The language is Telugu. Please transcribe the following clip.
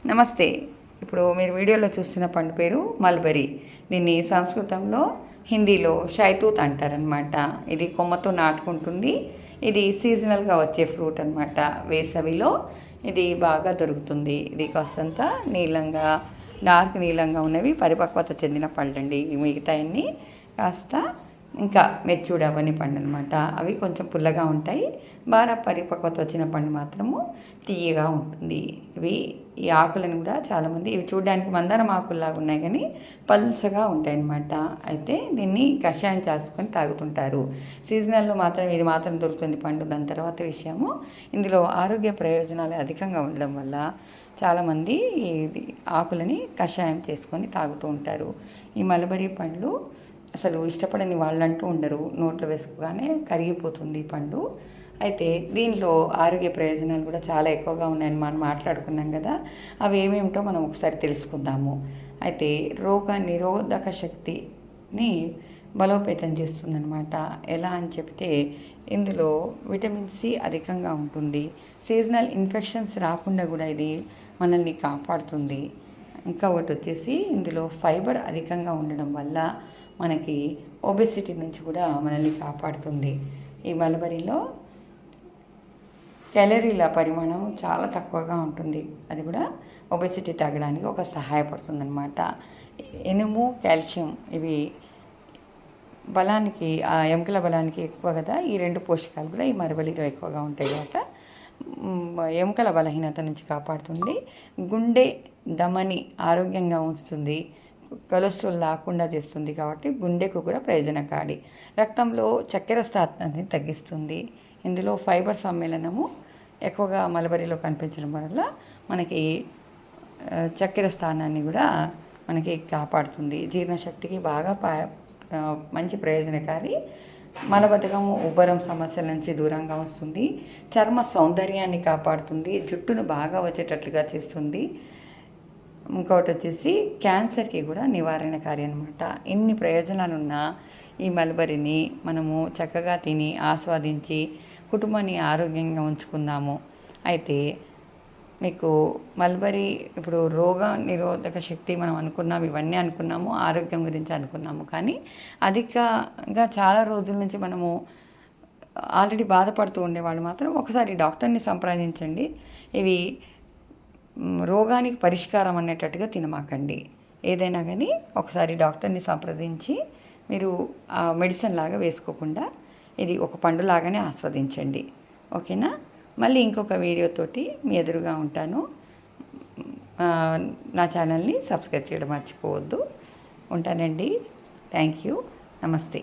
నమస్తే. ఇప్పుడు మీరు వీడియోలో చూస్తున్న పండు పేరు మల్బరీ. దీన్ని సంస్కృతంలో, హిందీలో షైతూత్ అంటారనమాట. ఇది కొమ్మతో నాటుకుంటుంది. ఇది సీజనల్గా వచ్చే ఫ్రూట్ అనమాట. వేసవిలో ఇది బాగా దొరుకుతుంది. ఇది కాస్తంత నీలంగా, డార్క్ నీలంగా ఉన్నవి పరిపక్వత చెందిన పళ్ళండి. మిగతాయన్నీ కాస్త ఇంకా మెచ్యూర్డ్ అవ్వని పండు అనమాట. అవి కొంచెం పుల్లగా ఉంటాయి. బాగా పరిపక్వత వచ్చిన పండు మాత్రము తీయగా ఉంటుంది. ఈ ఆకులను కూడా చాలామంది ఇవి చూడడానికి మందారం ఆకుల్లాగా ఉన్నాయి కానీ పల్సగా ఉంటాయి అన్నమాట. అయితే దీన్ని కషాయం చేసుకొని తాగుతుంటారు. సీజనల్లో మాత్రం ఇది మాత్రం దొరుకుతుంది పండు. దాని తర్వాత విషయము, ఇందులో ఆరోగ్య ప్రయోజనాలు అధికంగా ఉండడం వల్ల చాలామంది ఈ ఆకులని కషాయం చేసుకొని తాగుతూ ఉంటారు. ఈ మల్బరీ పండ్లు అసలు ఇష్టపడని వాళ్ళంటూ ఉండరు. నోట్లో వేసుకోగానే కరిగిపోతుంది ఈ పండు. అయితే దీనిలో ఆరోగ్య ప్రయోజనాలు కూడా చాలా ఎక్కువగా ఉన్నాయని మనం మాట్లాడుకున్నాం కదా. అవి ఏమేమిటో మనం ఒకసారి తెలుసుకుందాము. అయితే రోగ నిరోధక శక్తిని బలోపేతం చేస్తుందన్నమాట. ఎలా అని చెప్తే ఇందులో విటమిన్ సి అధికంగా ఉంటుంది. సీజనల్ ఇన్ఫెక్షన్స్ రాకుండా కూడా ఇది మనల్ని కాపాడుతుంది. ఇంకా ఒకటి వచ్చేసి ఇందులో ఫైబర్ అధికంగా ఉండడం వల్ల మనకి ఒబెసిటీ నుంచి కూడా మనల్ని కాపాడుతుంది. ఈ మల్బరీలో క్యాలరీల పరిమాణం చాలా తక్కువగా ఉంటుంది. అది కూడా ఒబెసిటీ తగ్గడానికి ఒక సహాయపడుతుంది అనమాట. ఇనుము, కాల్షియం ఇవి బలానికి, ఆ ఎముకల బలానికి ఎక్కువ కదా. ఈ రెండు పోషకాలు కూడా ఈ మల్బరీలో ఎక్కువగా ఉంటాయి కాబట్టి ఎముకల బలహీనత నుంచి కాపాడుతుంది. గుండె, ధమని ఆరోగ్యంగా ఉంచుతుంది. కొలెస్ట్రాల్ లేకుండా చేస్తుంది కాబట్టి గుండెకు కూడా ప్రయోజనకారి. రక్తంలో చక్కెర స్థాయిని తగ్గిస్తుంది. ఇందులో ఫైబర్ సమ్మేళనము ఎక్కువగా మల్బరీలో కనిపించడం వల్ల మనకి చక్కెర స్థానాన్ని కూడా మనకి కాపాడుతుంది. జీర్ణశక్తికి బాగా మంచి ప్రయోజనకారి. మలబద్ధకము, ఉబ్బరం సమస్యల నుంచి దూరంగా వస్తుంది. చర్మ సౌందర్యాన్ని కాపాడుతుంది. జుట్టును బాగా వచ్చేటట్లుగా చేస్తుంది. ఇంకొకటి వచ్చేసి క్యాన్సర్కి కూడా నివారణకారి అనమాట. ఇన్ని ప్రయోజనాలున్న ఈ మల్బరీని మనము చక్కగా తిని ఆస్వాదించి కుటుంబాన్ని ఆరోగ్యంగా ఉంచుకుందాము. అయితే మీకు మల్బరీ ఇప్పుడు రోగ నిరోధక శక్తి మనం అనుకున్నాము, ఇవన్నీ అనుకున్నాము, ఆరోగ్యం గురించి అనుకున్నాము. కానీ అధికంగా చాలా రోజుల నుంచి మనము ఆల్రెడీ బాధపడుతూ ఉండేవాళ్ళు మాత్రం ఒకసారి డాక్టర్ని సంప్రదించండి. ఇవి రోగానికి పరిష్కారం అనేటట్టుగా తినమాకండి. ఏదైనా కానీ ఒకసారి డాక్టర్ని సంప్రదించి మీరు మెడిసిన్ లాగా వేసుకోకుండా ఇది ఒక పండు లాగానే ఆస్వాదించండి. ఓకేనా? మళ్ళీ ఇంకొక వీడియోతోటి మీ ఎదురుగా ఉంటాను. నా ఛానల్ని సబ్స్క్రైబ్ చేయడం మర్చిపోవద్దు. ఉంటానండి. Thank you. నమస్తే.